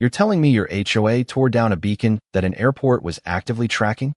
You're telling me your HOA tore down a beacon that an airport was actively tracking?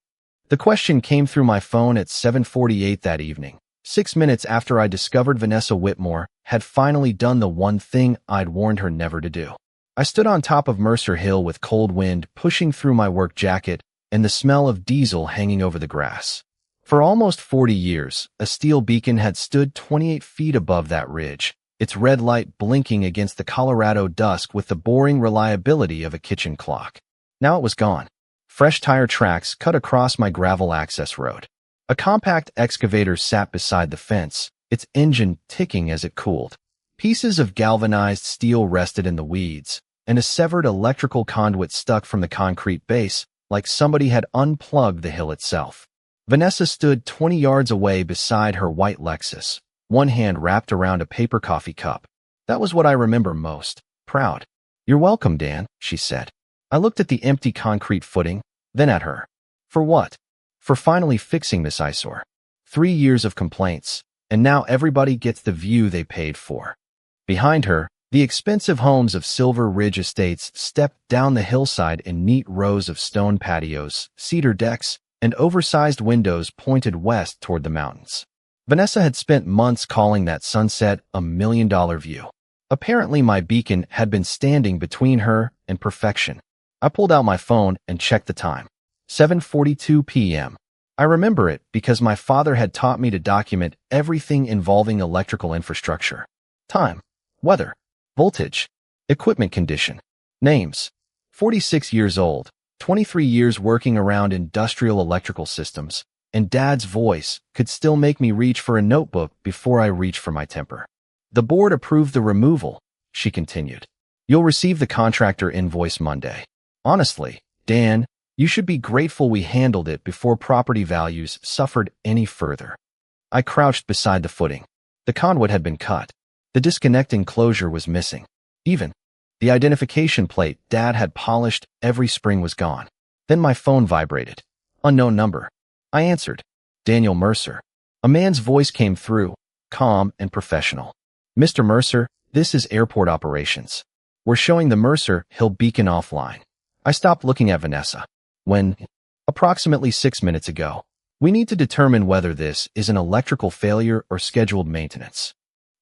The question came through my phone at 7:48 that evening, 6 minutes after I discovered Vanessa Whitmore had finally done the one thing I'd warned her never to do. I stood on top of Mercer Hill with cold wind pushing through my work jacket and the smell of diesel hanging over the grass. For almost 40 years, a steel beacon had stood 28 feet above that ridge, its red light blinking against the Colorado dusk with the boring reliability of a kitchen clock. Now it was gone. Fresh tire tracks cut across my gravel access road. A compact excavator sat beside the fence, its engine ticking as it cooled. Pieces of galvanized steel rested in the weeds, and a severed electrical conduit stuck from the concrete base, like somebody had unplugged the hill itself. Vanessa stood 20 yards away beside her white Lexus, one hand wrapped around a paper coffee cup. That was what I remember most. Proud. "You're welcome, Dan," she said. I looked at the empty concrete footing, then at her. For what? For finally fixing this eyesore. 3 years of complaints, and now everybody gets the view they paid for. Behind her, the expensive homes of Silver Ridge Estates stepped down the hillside in neat rows of stone patios, cedar decks, and oversized windows pointed west toward the mountains. Vanessa had spent months calling that sunset a $1,000,000 view. Apparently my beacon had been standing between her and perfection. I pulled out my phone and checked the time. 7:42 p.m. I remember it because my father had taught me to document everything involving electrical infrastructure. Time, weather, voltage, equipment condition, names. 46 years old, 23 years working around industrial electrical systems, and Dad's voice could still make me reach for a notebook before I reached for my temper. "The board approved the removal," she continued. "You'll receive the contractor invoice Monday. Honestly, Dan, you should be grateful we handled it before property values suffered any further." I crouched beside the footing. The conduit had been cut. The disconnecting closure was missing. Even the identification plate Dad had polished, every spring was gone. Then my phone vibrated. Unknown number. I answered. Daniel Mercer. A man's voice came through, calm and professional. "Mr. Mercer, this is airport operations. We're showing the Mercer Hill beacon offline." I stopped looking at Vanessa. "When?" "Approximately 6 minutes ago. We need to determine whether this is an electrical failure or scheduled maintenance."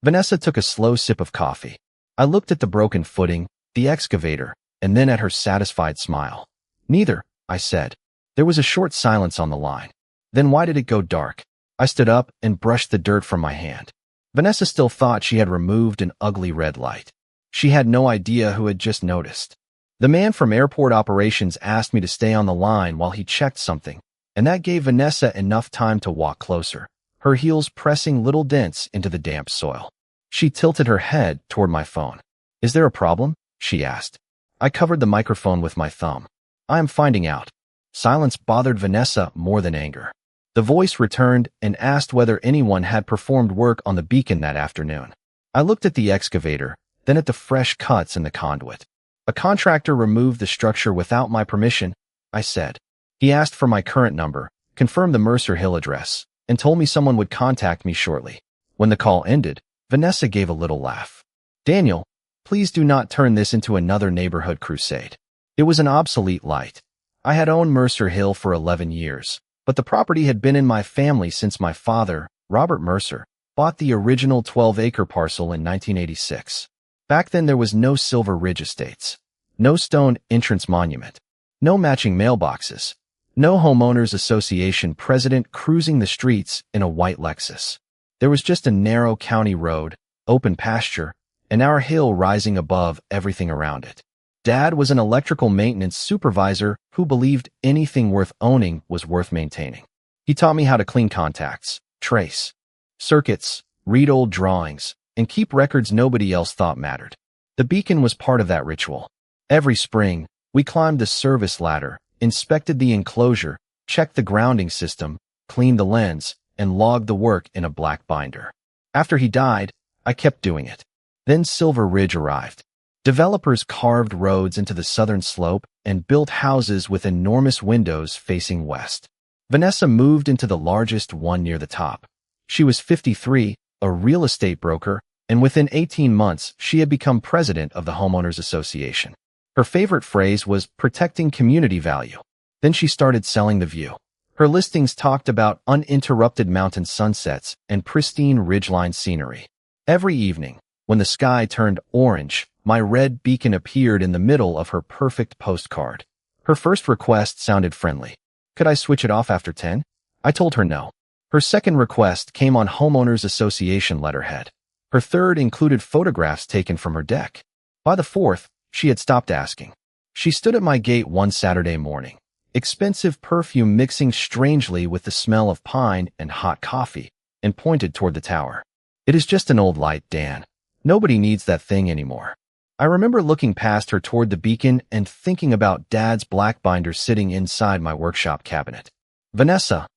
Vanessa took a slow sip of coffee. I looked at the broken footing, the excavator, and then at her satisfied smile. "Neither," I said. There was a short silence on the line. "Then why did it go dark?" I stood up and brushed the dirt from my hand. Vanessa still thought she had removed an ugly red light. She had no idea who had just noticed. The man from airport operations asked me to stay on the line while he checked something, and that gave Vanessa enough time to walk closer, her heels pressing little dents into the damp soil. She tilted her head toward my phone. "Is there a problem?" she asked. I covered the microphone with my thumb. "I am finding out." Silence bothered Vanessa more than anger. The voice returned and asked whether anyone had performed work on the beacon that afternoon. I looked at the excavator, then at the fresh cuts in the conduit. "A contractor removed the structure without my permission," I said. "He asked for my current number, confirmed the Mercer Hill address, and told me someone would contact me shortly." When the call ended, Vanessa gave a little laugh. "Daniel, please do not turn this into another neighborhood crusade." It was an obsolete light. I had owned Mercer Hill for 11 years, but the property had been in my family since my father, Robert Mercer, bought the original 12-acre parcel in 1986. Back then there was no Silver Ridge Estates, no stone entrance monument, no matching mailboxes, no homeowners association president cruising the streets in a white Lexus. There was just a narrow county road, open pasture, and our hill rising above everything around it. Dad was an electrical maintenance supervisor who believed anything worth owning was worth maintaining. He taught me how to clean contacts, trace circuits, read old drawings, and keep records nobody else thought mattered. The beacon was part of that ritual. Every spring, we climbed the service ladder, inspected the enclosure, checked the grounding system, cleaned the lens, and logged the work in a black binder. After he died, I kept doing it. Then Silver Ridge arrived. Developers carved roads into the southern slope and built houses with enormous windows facing west. Vanessa moved into the largest one near the top. She was 53, a real estate broker, and within 18 months, she had become president of the Homeowners Association. Her favorite phrase was protecting community value. Then she started selling the view. Her listings talked about uninterrupted mountain sunsets and pristine ridgeline scenery. Every evening, when the sky turned orange, my red beacon appeared in the middle of her perfect postcard. Her first request sounded friendly. Could I switch it off after 10? I told her no. Her second request came on Homeowners Association letterhead. Her third included photographs taken from her deck. By the fourth, she had stopped asking. She stood at my gate one Saturday morning, expensive perfume mixing strangely with the smell of pine and hot coffee, and pointed toward the tower. It is just an old light, Dan. Nobody needs that thing anymore. I remember looking past her toward the beacon and thinking about Dad's black binder sitting inside my workshop cabinet. Vanessa,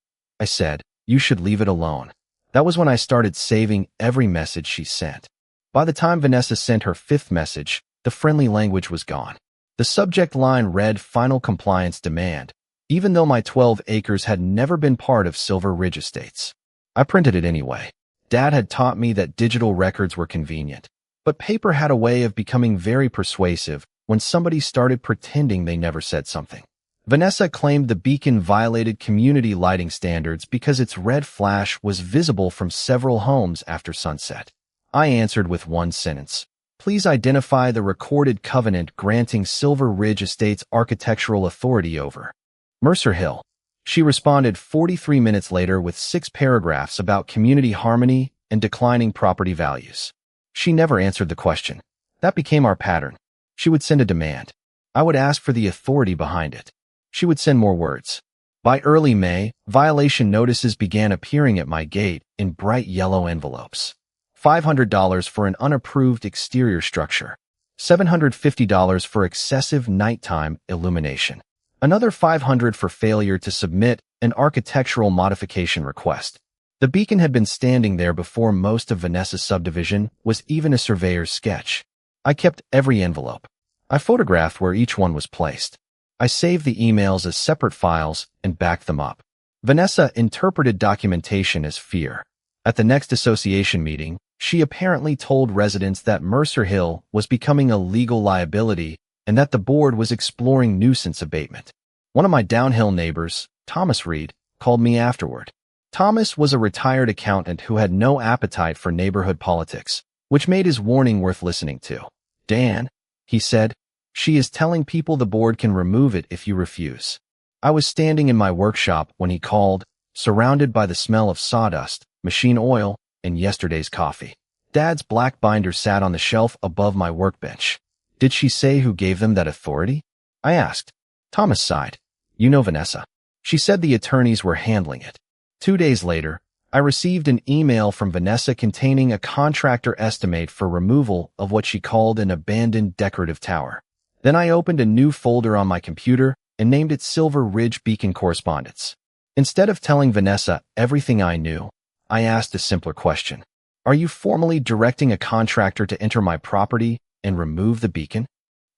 I said, you should leave it alone. That was when I started saving every message she sent. By the time Vanessa sent her fifth message, the friendly language was gone. The subject line read Final Compliance Demand, even though my 12 acres had never been part of Silver Ridge Estates. I printed it anyway. Dad had taught me that digital records were convenient, but paper had a way of becoming very persuasive when somebody started pretending they never said something. Vanessa claimed the beacon violated community lighting standards because its red flash was visible from several homes after sunset. I answered with one sentence. Please identify the recorded covenant granting Silver Ridge Estates architectural authority over Mercer Hill. She responded 43 minutes later with 6 paragraphs about community harmony and declining property values. She never answered the question. That became our pattern. She would send a demand. I would ask for the authority behind it. She would send more words. By early May, violation notices began appearing at my gate in bright yellow envelopes. $500 for an unapproved exterior structure. $750 for excessive nighttime illumination. Another $500 for failure to submit an architectural modification request. The beacon had been standing there before most of Vanessa's subdivision was even a surveyor's sketch. I kept every envelope. I photographed where each one was placed. I saved the emails as separate files and backed them up. Vanessa interpreted documentation as fear. At the next association meeting, she apparently told residents that Mercer Hill was becoming a legal liability and that the board was exploring nuisance abatement. One of my downhill neighbors, Thomas Reed, called me afterward. Thomas was a retired accountant who had no appetite for neighborhood politics, which made his warning worth listening to. Dan, he said, she is telling people the board can remove it if you refuse. I was standing in my workshop when he called, surrounded by the smell of sawdust, machine oil, and yesterday's coffee. Dad's black binder sat on the shelf above my workbench. Did she say who gave them that authority? I asked. Thomas sighed. You know Vanessa. She said the attorneys were handling it. 2 days later, I received an email from Vanessa containing a contractor estimate for removal of what she called an abandoned decorative tower. Then I opened a new folder on my computer and named it Silver Ridge Beacon Correspondence. Instead of telling Vanessa everything I knew, I asked a simpler question. Are you formally directing a contractor to enter my property and remove the beacon?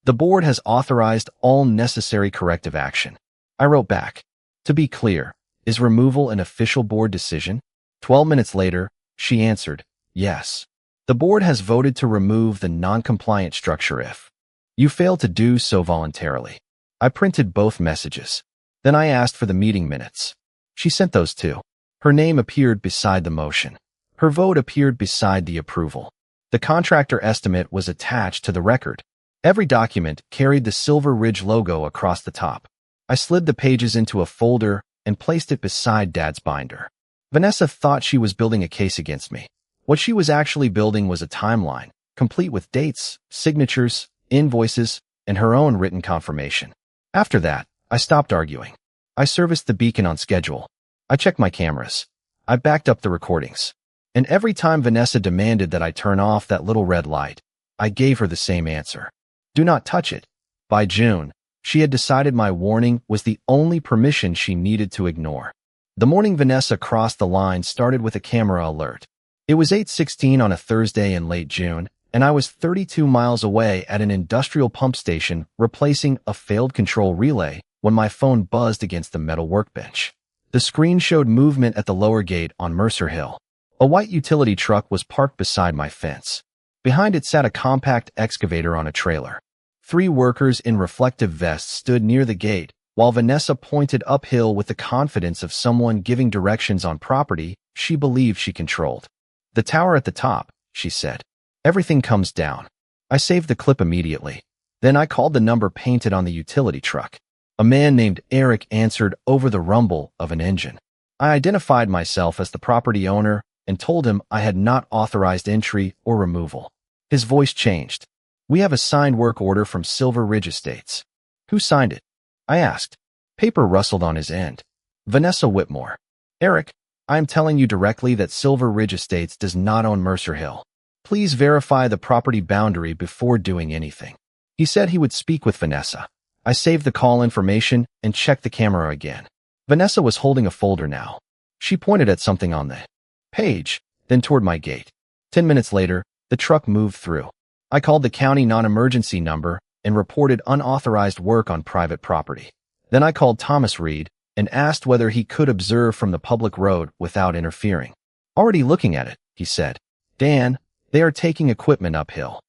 The board has authorized all necessary corrective action. I wrote back. To be clear, is removal an official board decision? 12 minutes later, she answered, yes. The board has voted to remove the non-compliant structure if you fail to do so voluntarily. I printed both messages. Then I asked for the meeting minutes. She sent those too. Her name appeared beside the motion. Her vote appeared beside the approval. The contractor estimate was attached to the record. Every document carried the Silver Ridge logo across the top. I slid the pages into a folder and placed it beside Dad's binder. Vanessa thought she was building a case against me. What she was actually building was a timeline, complete with dates, signatures, invoices, and her own written confirmation. After that, I stopped arguing. I serviced the beacon on schedule. I checked my cameras. I backed up the recordings. And every time Vanessa demanded that I turn off that little red light, I gave her the same answer. Do not touch it. By June, she had decided my warning was the only permission she needed to ignore. The morning Vanessa crossed the line started with a camera alert. It was 8:16 on a Thursday in late June, and I was 32 miles away at an industrial pump station replacing a failed control relay when my phone buzzed against the metal workbench. The screen showed movement at the lower gate on Mercer Hill. A white utility truck was parked beside my fence. Behind it sat a compact excavator on a trailer. 3 workers in reflective vests stood near the gate, while Vanessa pointed uphill with the confidence of someone giving directions on property she believed she controlled. "The tower at the top," she said. "Everything comes down." I saved the clip immediately. Then I called the number painted on the utility truck. A man named Eric answered over the rumble of an engine. I identified myself as the property owner and told him I had not authorized entry or removal. His voice changed. "We have a signed work order from Silver Ridge Estates." "Who signed it?" I asked. Paper rustled on his end. "Vanessa Whitmore." "Eric, I am telling you directly that Silver Ridge Estates does not own Mercer Hill. Please verify the property boundary before doing anything." He said he would speak with Vanessa. I saved the call information and checked the camera again. Vanessa was holding a folder now. She pointed at something on the page, then toward my gate. 10 minutes later, the truck moved through. I called the county non-emergency number and reported unauthorized work on private property. Then I called Thomas Reed and asked whether he could observe from the public road without interfering. "Already looking at it," he said. "Dan, they are taking equipment uphill.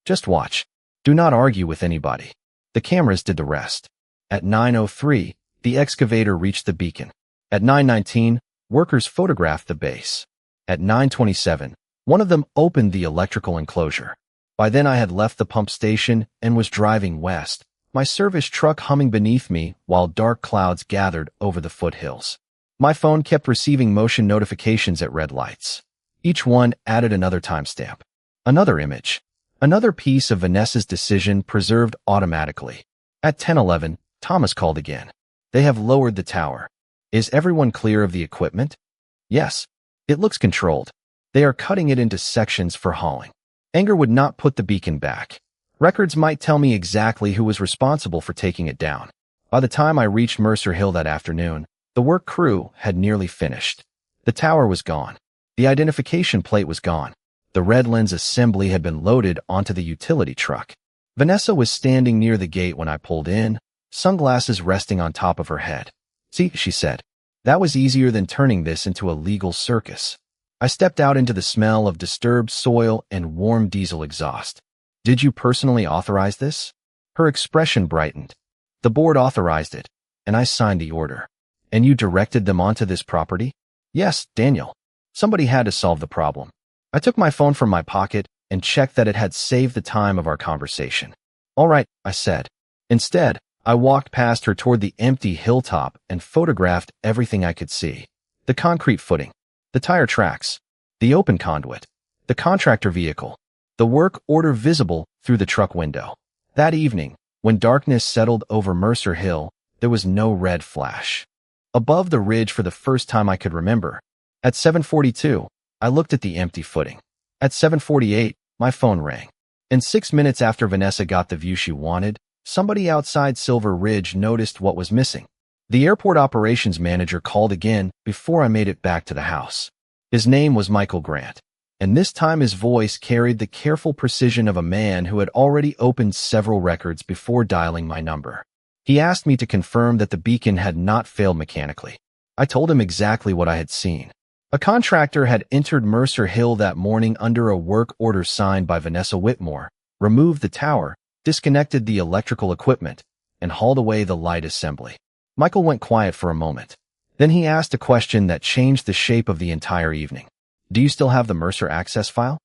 Just watch. Do not argue with anybody." The cameras did the rest. At 9:03, the excavator reached the beacon. At 9:19, workers photographed the base. At 9:27, one of them opened the electrical enclosure. By then I had left the pump station and was driving west, my service truck humming beneath me while dark clouds gathered over the foothills. My phone kept receiving motion notifications at red lights. Each one added another timestamp. Another image. Another piece of Vanessa's decision preserved automatically. At 10:11, Thomas called again. "They have lowered the tower. Is everyone clear of the equipment?" "Yes. It looks controlled. They are cutting it into sections for hauling." Anger would not put the beacon back. Records might tell me exactly who was responsible for taking it down. By the time I reached Mercer Hill that afternoon, the work crew had nearly finished. The tower was gone. The identification plate was gone. The red lens assembly had been loaded onto the utility truck. Vanessa was standing near the gate when I pulled in, sunglasses resting on top of her head. "See," she said, "that was easier than turning this into a legal circus." I stepped out into the smell of disturbed soil and warm diesel exhaust. "Did you personally authorize this?" Her expression brightened. "The board authorized it, and I signed the order." "And you directed them onto this property?" "Yes, Daniel. Somebody had to solve the problem." I took my phone from my pocket and checked that it had saved the time of our conversation. "All right," I said. Instead, I walked past her toward the empty hilltop and photographed everything I could see. The concrete footing, the tire tracks, the open conduit, the contractor vehicle, the work order visible through the truck window. That evening, when darkness settled over Mercer Hill, there was no red flash. Above the ridge for the first time I could remember. At 7:42, I looked at the empty footing. At 7:48, my phone rang. And 6 minutes after Vanessa got the view she wanted, somebody outside Silver Ridge noticed what was missing. The airport operations manager called again before I made it back to the house. His name was Michael Grant, and this time his voice carried the careful precision of a man who had already opened several records before dialing my number. He asked me to confirm that the beacon had not failed mechanically. I told him exactly what I had seen. A contractor had entered Mercer Hill that morning under a work order signed by Vanessa Whitmore, removed the tower, disconnected the electrical equipment, and hauled away the light assembly. Michael went quiet for a moment. Then he asked a question that changed the shape of the entire evening. "Do you still have the Mercer access file?"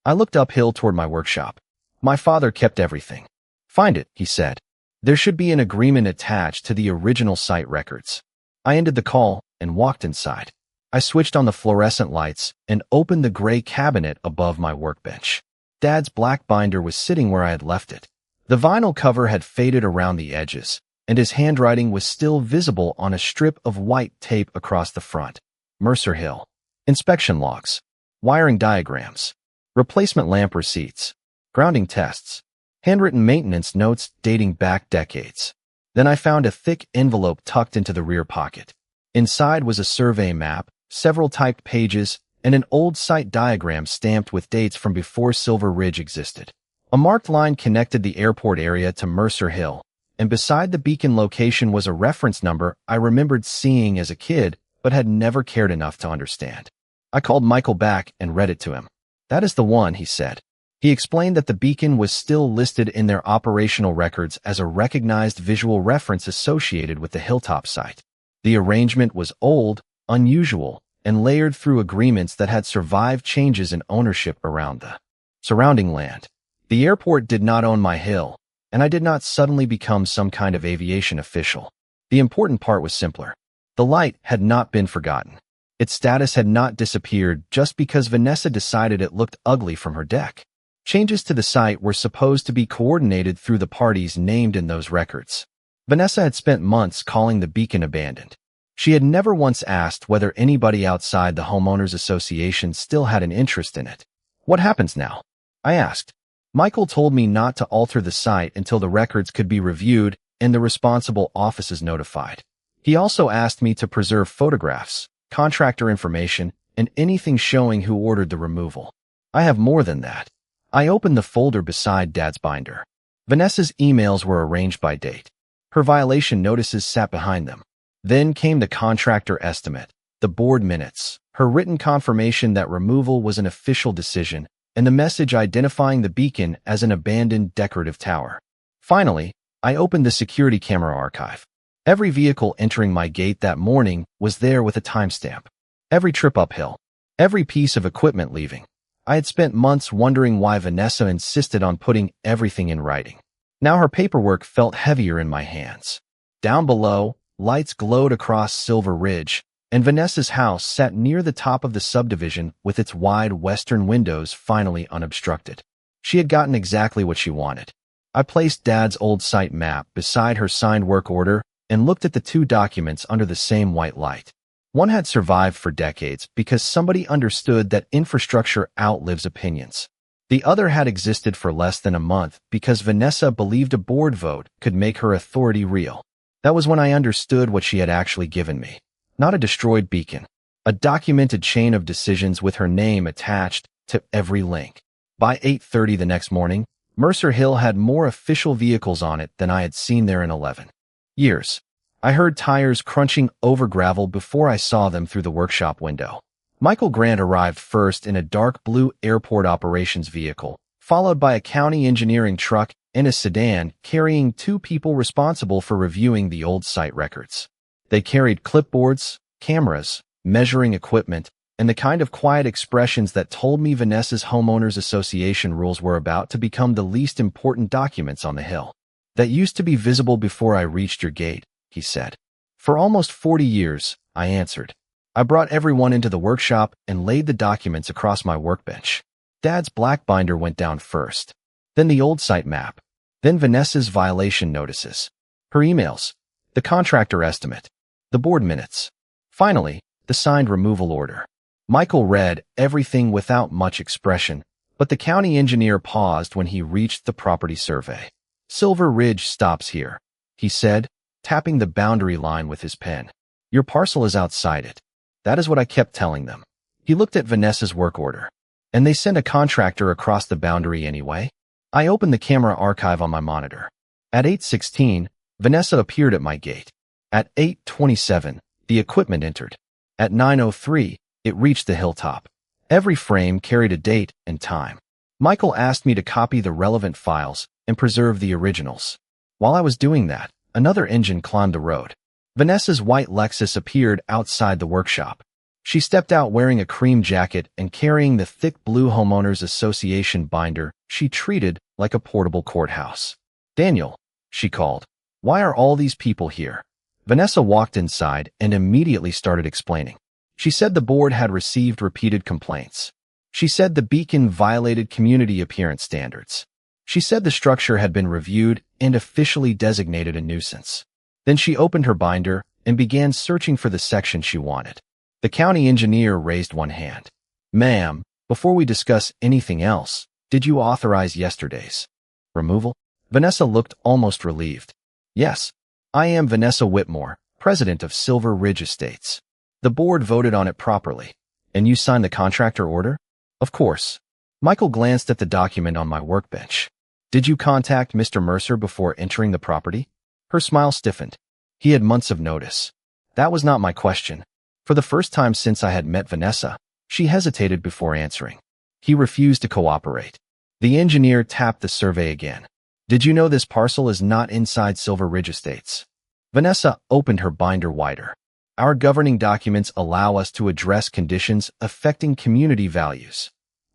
I looked uphill toward my workshop. "My father kept everything." "Find it," he said. "There should be an agreement attached to the original site records." I ended the call and walked inside. I switched on the fluorescent lights and opened the gray cabinet above my workbench. Dad's black binder was sitting where I had left it. The vinyl cover had faded around the edges, and his handwriting was still visible on a strip of white tape across the front. Mercer Hill. Inspection logs. Wiring diagrams. Replacement lamp receipts. Grounding tests. Handwritten maintenance notes dating back decades. Then I found a thick envelope tucked into the rear pocket. Inside was a survey map, several typed pages, and an old site diagram stamped with dates from before Silver Ridge existed. A marked line connected the airport area to Mercer Hill, and beside the beacon location was a reference number I remembered seeing as a kid but had never cared enough to understand. I called Michael back and read it to him. "That is the one," he said. He explained that the beacon was still listed in their operational records as a recognized visual reference associated with the hilltop site. The arrangement was old, unusual, and layered through agreements that had survived changes in ownership around the surrounding land. The airport did not own my hill, and I did not suddenly become some kind of aviation official. The important part was simpler. The light had not been forgotten. Its status had not disappeared just because Vanessa decided it looked ugly from her deck. Changes to the site were supposed to be coordinated through the parties named in those records. Vanessa had spent months calling the beacon abandoned. She had never once asked whether anybody outside the homeowners association still had an interest in it. "What happens now?" I asked. Michael told me not to alter the site until the records could be reviewed and the responsible offices notified. He also asked me to preserve photographs, contractor information, and anything showing who ordered the removal. I have more than that. I opened the folder beside Dad's binder. Vanessa's emails were arranged by date. Her violation notices sat behind them. Then came the contractor estimate, the board minutes, her written confirmation that removal was an official decision, and the message identifying the beacon as an abandoned decorative tower. Finally, I opened the security camera archive. Every vehicle entering my gate that morning was there with a timestamp. Every trip uphill. Every piece of equipment leaving. I had spent months wondering why Vanessa insisted on putting everything in writing. Now her paperwork felt heavier in my hands. Down below, lights glowed across Silver Ridge, and Vanessa's house sat near the top of the subdivision with its wide western windows finally unobstructed. She had gotten exactly what she wanted. I placed Dad's old site map beside her signed work order and looked at the two documents under the same white light. One had survived for decades because somebody understood that infrastructure outlives opinions. The other had existed for less than a month because Vanessa believed a board vote could make her authority real. That was when I understood what she had actually given me. Not a destroyed beacon. A documented chain of decisions with her name attached to every link. By 8:30 the next morning, Mercer Hill had more official vehicles on it than I had seen there in 11 years. I heard tires crunching over gravel before I saw them through the workshop window. Michael Grant arrived first in a dark blue airport operations vehicle, followed by a county engineering truck and a sedan carrying two people responsible for reviewing the old site records. They carried clipboards, cameras, measuring equipment, and the kind of quiet expressions that told me Vanessa's homeowners association rules were about to become the least important documents on the hill. "That used to be visible before I reached your gate," he said. "For almost 40 years, I answered. I brought everyone into the workshop and laid the documents across my workbench. Dad's black binder went down first, then the old site map, then Vanessa's violation notices, her emails, the contractor estimate, the board minutes. Finally, the signed removal order." Michael read everything without much expression, but the county engineer paused when he reached the property survey. "Silver Ridge stops here," he said, tapping the boundary line with his pen. "Your parcel is outside it." That is what I kept telling them. He looked at Vanessa's work order. "And they sent a contractor across the boundary anyway?" I opened the camera archive on my monitor. At 8:16, Vanessa appeared at my gate. At 8:27, the equipment entered. At 9:03, it reached the hilltop. Every frame carried a date and time. Michael asked me to copy the relevant files and preserve the originals. While I was doing that, another engine climbed the road. Vanessa's white Lexus appeared outside the workshop. She stepped out wearing a cream jacket and carrying the thick blue homeowners association binder she treated like a portable courthouse. "Daniel," she called, "why are all these people here?" Vanessa walked inside and immediately started explaining. She said the board had received repeated complaints. She said the beacon violated community appearance standards. She said the structure had been reviewed and officially designated a nuisance. Then she opened her binder and began searching for the section she wanted. The county engineer raised one hand. "Ma'am, before we discuss anything else, did you authorize yesterday's removal?" Vanessa looked almost relieved. "Yes, I am Vanessa Whitmore, president of Silver Ridge Estates. The board voted on it properly. And you signed the contractor order?" "Of course." Michael glanced at the document on my workbench. "Did you contact Mr. Mercer before entering the property?" Her smile stiffened. He had months of notice. That was not my question. For the first time since I had met Vanessa, she hesitated before answering. "He refused to cooperate." The engineer tapped the survey again. Did you know this parcel is not inside Silver Ridge Estates? Vanessa opened her binder wider. Our governing documents allow us to address conditions affecting community values.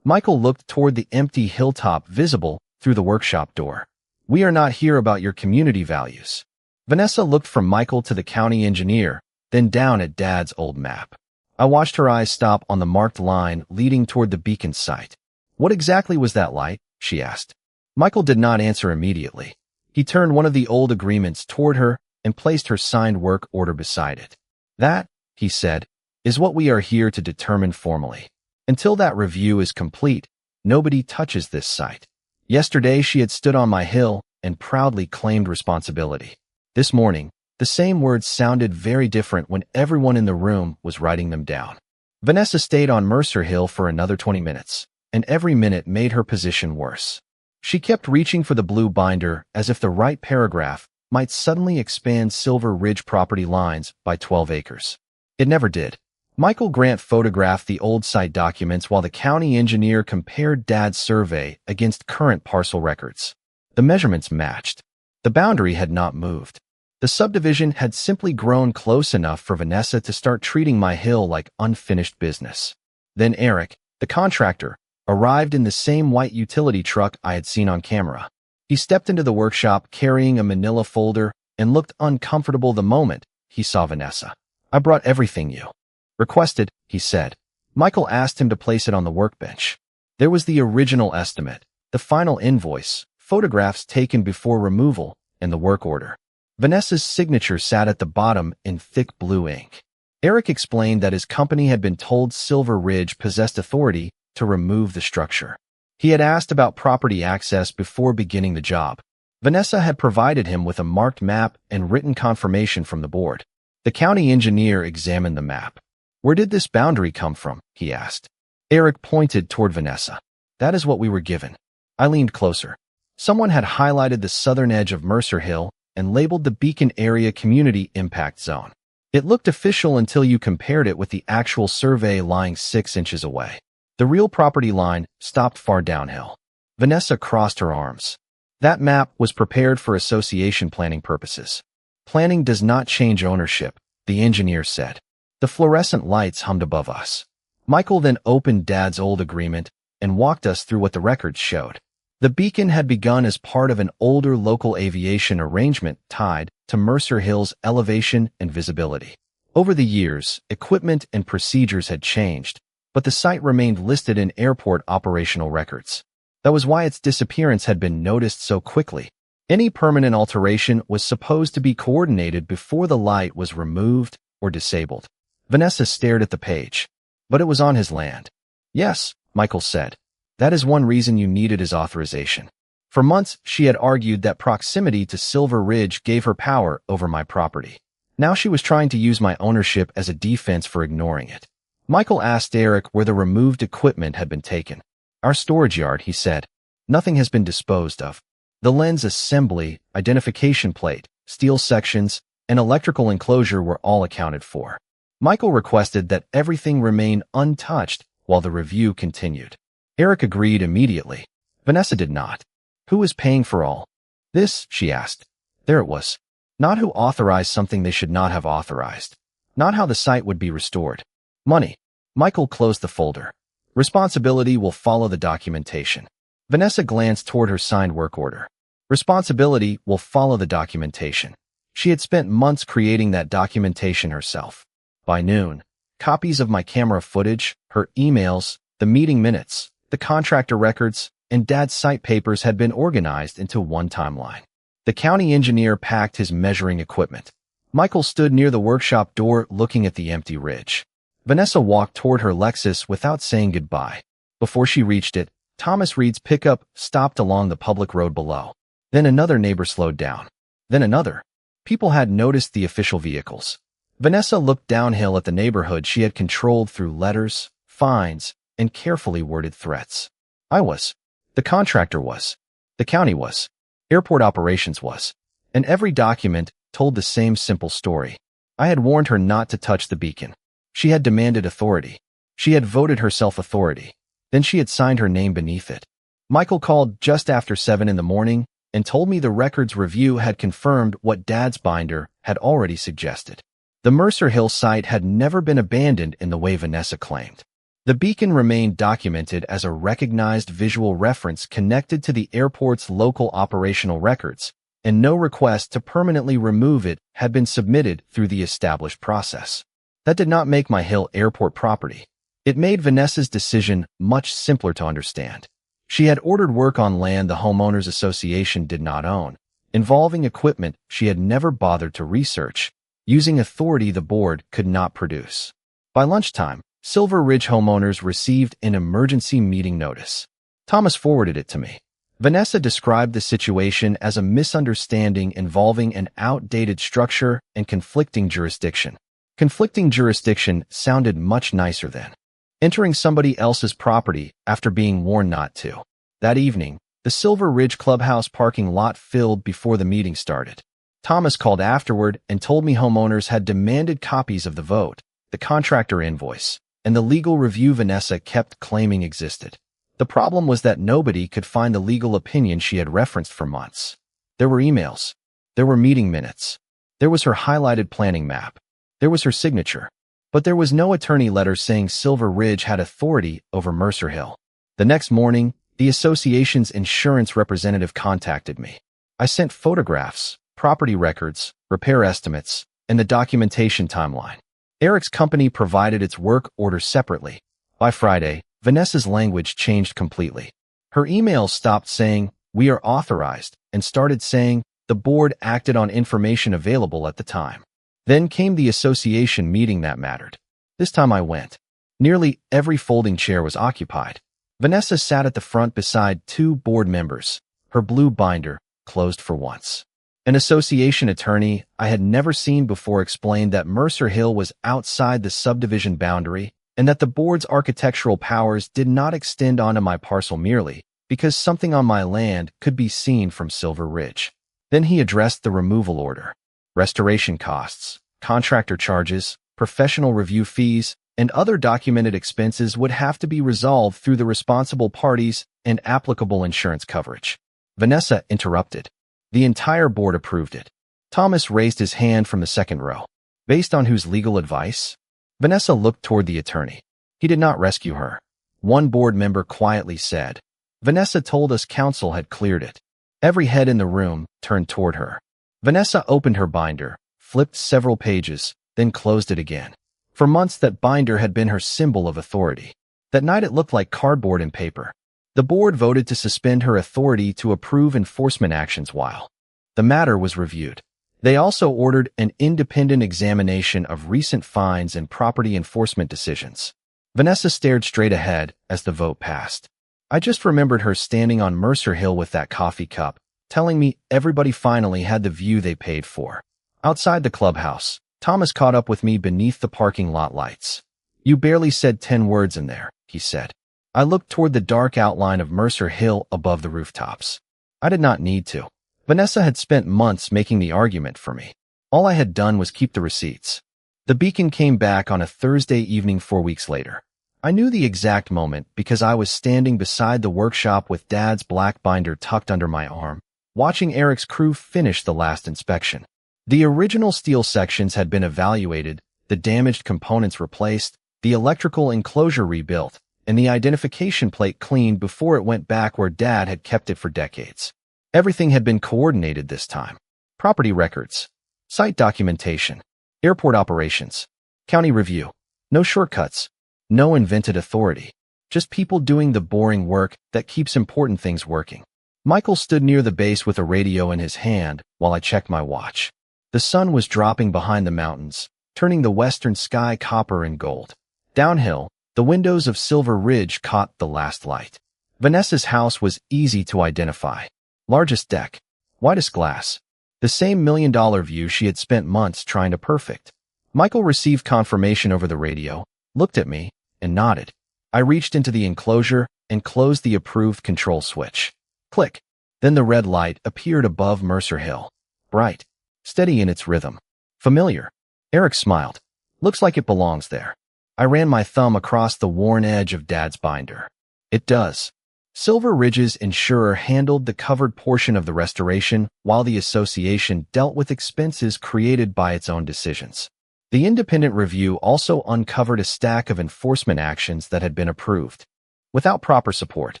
Michael looked toward the empty hilltop visible through the workshop door. We are not here about your community values. Vanessa looked from Michael to the county engineer, then down at Dad's old map. I watched her eyes stop on the marked line leading toward the beacon site. What exactly was that light? She asked. Michael did not answer immediately. He turned one of the old agreements toward her and placed her signed work order beside it. That, he said, is what we are here to determine formally. Until that review is complete, nobody touches this site. Yesterday she had stood on my hill and proudly claimed responsibility. This morning, the same words sounded very different when everyone in the room was writing them down. Vanessa stayed on Mercer Hill for another 20 minutes, and every minute made her position worse. She kept reaching for the blue binder as if the right paragraph might suddenly expand Silver Ridge property lines by 12 acres. It never did. Michael Grant photographed the old site documents while the county engineer compared Dad's survey against current parcel records. The measurements matched. The boundary had not moved. The subdivision had simply grown close enough for Vanessa to start treating my hill like unfinished business. Then Eric, the contractor, arrived in the same white utility truck I had seen on camera. He stepped into the workshop carrying a manila folder and looked uncomfortable the moment he saw Vanessa. I brought everything you requested, he said. Michael asked him to place it on the workbench. There was the original estimate, the final invoice, photographs taken before removal, and the work order. Vanessa's signature sat at the bottom in thick blue ink. Eric explained that his company had been told Silver Ridge possessed authority to remove the structure. He had asked about property access before beginning the job. Vanessa had provided him with a marked map and written confirmation from the board. The county engineer examined the map. Where did this boundary come from? He asked. Eric pointed toward Vanessa. That is what we were given. I leaned closer. Someone had highlighted the southern edge of Mercer Hill and labeled the Beacon Area Community Impact Zone. It looked official until you compared it with the actual survey lying 6 inches away. The real property line stopped far downhill. Vanessa crossed her arms. That map was prepared for association planning purposes. Planning does not change ownership, the engineer said. The fluorescent lights hummed above us. Michael then opened Dad's old agreement and walked us through what the records showed. The beacon had begun as part of an older local aviation arrangement tied to Mercer Hill's elevation and visibility. Over the years, equipment and procedures had changed, but the site remained listed in airport operational records. That was why its disappearance had been noticed so quickly. Any permanent alteration was supposed to be coordinated before the light was removed or disabled. Vanessa stared at the page. But it was on his land. Yes, Michael said. That is one reason you needed his authorization. For months, she had argued that proximity to Silver Ridge gave her power over my property. Now she was trying to use my ownership as a defense for ignoring it. Michael asked Eric where the removed equipment had been taken. Our storage yard, he said. Nothing has been disposed of. The lens assembly, identification plate, steel sections, and electrical enclosure were all accounted for. Michael requested that everything remain untouched while the review continued. Eric agreed immediately. Vanessa did not. Who was paying for all this? She asked. There it was. Not who authorized something they should not have authorized. Not how the site would be restored. Money. Michael closed the folder. Responsibility will follow the documentation. Vanessa glanced toward her signed work order. Responsibility will follow the documentation. She had spent months creating that documentation herself. By noon, copies of my camera footage, her emails, the meeting minutes, the contractor records, and Dad's site papers had been organized into one timeline. The county engineer packed his measuring equipment. Michael stood near the workshop door looking at the empty ridge. Vanessa walked toward her Lexus without saying goodbye. Before she reached it, Thomas Reed's pickup stopped along the public road below. Then another neighbor slowed down. Then another. People had noticed the official vehicles. Vanessa looked downhill at the neighborhood she had controlled through letters, fines, and carefully worded threats. I was. The contractor was. The county was. Airport operations was. And every document told the same simple story. I had warned her not to touch the beacon. She had demanded authority. She had voted herself authority. Then she had signed her name beneath it. Michael called just after 7 in the morning and told me the records review had confirmed what Dad's binder had already suggested. The Mercer Hill site had never been abandoned in the way Vanessa claimed. The beacon remained documented as a recognized visual reference connected to the airport's local operational records, and no request to permanently remove it had been submitted through the established process. That did not make my Hill Airport property. It made Vanessa's decision much simpler to understand. She had ordered work on land the Homeowners Association did not own, involving equipment she had never bothered to research, using authority the board could not produce. By lunchtime, Silver Ridge homeowners received an emergency meeting notice. Thomas forwarded it to me. Vanessa described the situation as a misunderstanding involving an outdated structure and conflicting jurisdiction. Conflicting jurisdiction sounded much nicer than entering somebody else's property after being warned not to. That evening, the Silver Ridge clubhouse parking lot filled before the meeting started. Thomas called afterward and told me homeowners had demanded copies of the vote, the contractor invoice, and the legal review Vanessa kept claiming existed. The problem was that nobody could find the legal opinion she had referenced for months. There were emails. There were meeting minutes. There was her highlighted planning map. There was her signature. But there was no attorney letter saying Silver Ridge had authority over Mercer Hill. The next morning, the association's insurance representative contacted me. I sent photographs, property records, repair estimates, and the documentation timeline. Eric's company provided its work order separately. By Friday, Vanessa's language changed completely. Her emails stopped saying, "We are authorized," and started saying, "The board acted on information available at the time." Then came the association meeting that mattered. This time I went. Nearly every folding chair was occupied. Vanessa sat at the front beside two board members, her blue binder closed for once. An association attorney I had never seen before explained that Mercer Hill was outside the subdivision boundary and that the board's architectural powers did not extend onto my parcel merely because something on my land could be seen from Silver Ridge. Then he addressed the removal order. Restoration costs, contractor charges, professional review fees, and other documented expenses would have to be resolved through the responsible parties and applicable insurance coverage. Vanessa interrupted. The entire board approved it. Thomas raised his hand from the second row. Based on whose legal advice? Vanessa looked toward the attorney. He did not rescue her. One board member quietly said, "Vanessa told us counsel had cleared it." Every head in the room turned toward her. Vanessa opened her binder, flipped several pages, then closed it again. For months that binder had been her symbol of authority. That night it looked like cardboard and paper. The board voted to suspend her authority to approve enforcement actions while the matter was reviewed. They also ordered an independent examination of recent fines and property enforcement decisions. Vanessa stared straight ahead as the vote passed. I just remembered her standing on Mercer Hill with that coffee cup, telling me everybody finally had the view they paid for. Outside the clubhouse, Thomas caught up with me beneath the parking lot lights. "You barely said 10 words in there," he said. I looked toward the dark outline of Mercer Hill above the rooftops. I did not need to. Vanessa had spent months making the argument for me. All I had done was keep the receipts. The beacon came back on a Thursday evening 4 weeks later. I knew the exact moment because I was standing beside the workshop with Dad's black binder tucked under my arm, watching Eric's crew finish the last inspection. The original steel sections had been evaluated, the damaged components replaced, the electrical enclosure rebuilt, and the identification plate cleaned before it went back where Dad had kept it for decades. Everything had been coordinated this time. Property records, site documentation, airport operations, county review. No shortcuts, no invented authority. Just people doing the boring work that keeps important things working. Michael stood near the base with a radio in his hand while I checked my watch. The sun was dropping behind the mountains, turning the western sky copper and gold. Downhill, the windows of Silver Ridge caught the last light. Vanessa's house was easy to identify. Largest deck, widest glass. The same $1 million view she had spent months trying to perfect. Michael received confirmation over the radio, looked at me, and nodded. I reached into the enclosure and closed the approved control switch. Click. Then the red light appeared above Mercer Hill. Bright. Steady in its rhythm. Familiar. Eric smiled. Looks like it belongs there. I ran my thumb across the worn edge of Dad's binder. It does. Silver Ridge's insurer handled the covered portion of the restoration, while the association dealt with expenses created by its own decisions. The independent review also uncovered a stack of enforcement actions that had been approved. Without proper support,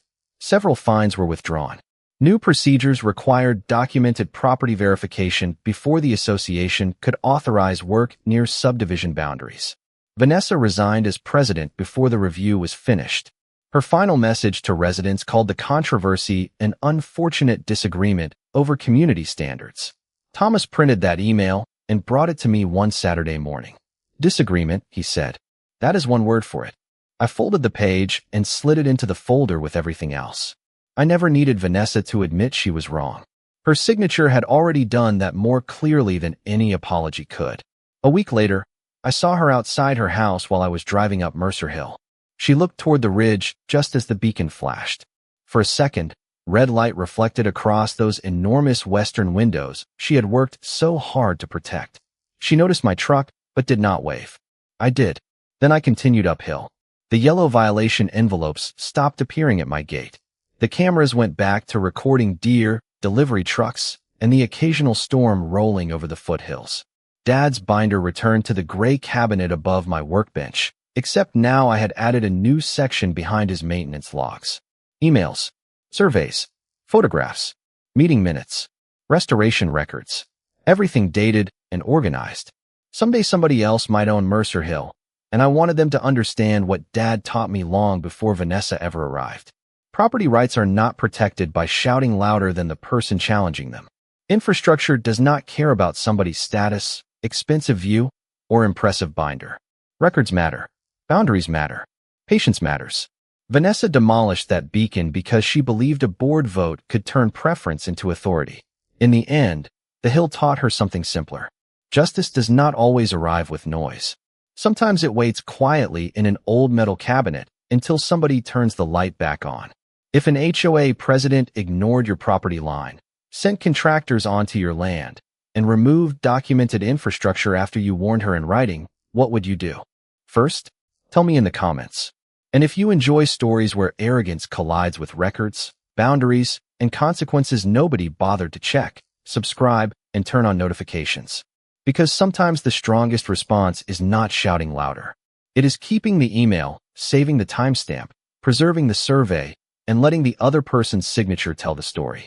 several fines were withdrawn. New procedures required documented property verification before the association could authorize work near subdivision boundaries. Vanessa resigned as president before the review was finished. Her final message to residents called the controversy an unfortunate disagreement over community standards. Thomas printed that email and brought it to me one Saturday morning. Disagreement, he said. That is one word for it. I folded the page and slid it into the folder with everything else. I never needed Vanessa to admit she was wrong. Her signature had already done that more clearly than any apology could. A week later, I saw her outside her house while I was driving up Mercer Hill. She looked toward the ridge just as the beacon flashed. For a second, red light reflected across those enormous western windows she had worked so hard to protect. She noticed my truck, but did not wave. I did. Then I continued uphill. The yellow violation envelopes stopped appearing at my gate. The cameras went back to recording deer, delivery trucks, and the occasional storm rolling over the foothills. Dad's binder returned to the gray cabinet above my workbench, except now I had added a new section behind his maintenance logs. Emails, surveys, photographs, meeting minutes, restoration records, everything dated and organized. Someday somebody else might own Mercer Hill, and I wanted them to understand what Dad taught me long before Vanessa ever arrived. Property rights are not protected by shouting louder than the person challenging them. Infrastructure does not care about somebody's status, expensive view, or impressive binder. Records matter. Boundaries matter. Patience matters. Vanessa demolished that beacon because she believed a board vote could turn preference into authority. In the end, the hill taught her something simpler. Justice does not always arrive with noise. Sometimes it waits quietly in an old metal cabinet until somebody turns the light back on. If an HOA president ignored your property line, sent contractors onto your land, and removed documented infrastructure after you warned her in writing, what would you do? First, tell me in the comments. And if you enjoy stories where arrogance collides with records, boundaries, and consequences nobody bothered to check, subscribe and turn on notifications. Because sometimes the strongest response is not shouting louder. It is keeping the email, saving the timestamp, preserving the survey, and letting the other person's signature tell the story.